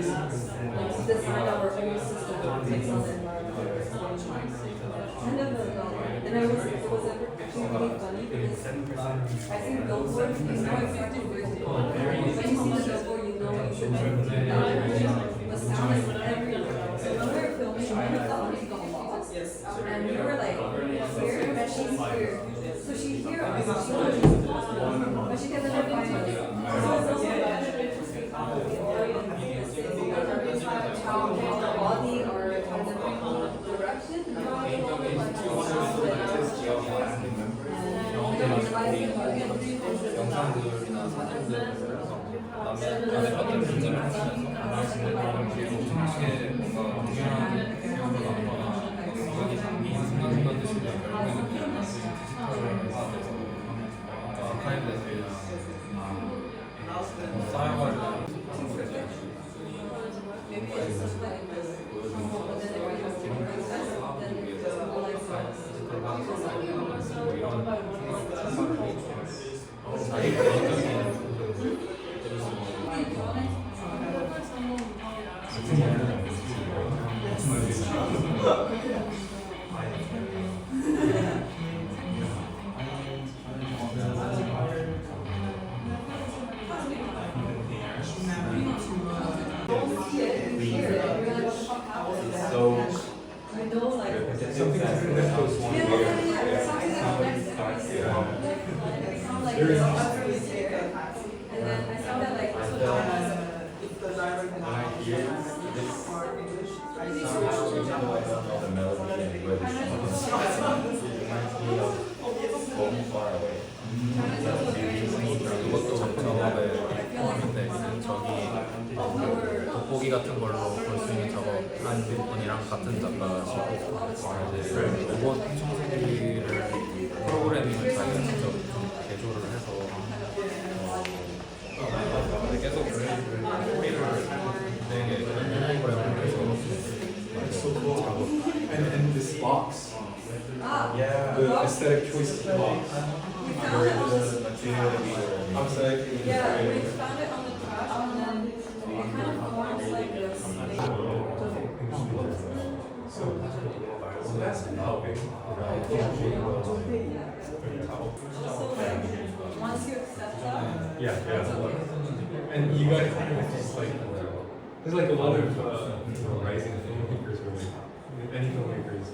design our whole system based on the environment. Kind of and it was actually really funny because I think billboards, you know exactly where to go. When you see the billboard, you know you should make the sound is everywhere. So when we were filming, we thought we got lost. And we were like, here, and she's here. So she's here, she knows she's lost, but she can never find us. So it's also kind of interesting how the area how the body or kind of direction, you know, like 영상들이나 사진들 보면서 남의 안에 어떤 문제를 하시는 동시에 뭔가 중요한 기억으로 남거나 생각이 담긴 순간순간들이 결국에는 그냥 디지털화돼서 아카이브에서 쌓여가지고 그것도 작업에 포함인데 저기 돋보기 같은 걸로 볼 수 있는 작업한 분이랑 같은 작가시고 로봇 청소기를 프로그래밍을 자기가 직접 개조를 해서 계속 소리를 되게 프로그램을 해서 작업. And this box, the aesthetic choice of the box. I'm sorry. yeah, we found it on the trash and then it kind of forms like this. So that's helping. So like once you accept that, Yeah. And you guys kind of just like, there's like a lot of rising filmmakers or like any filmmakers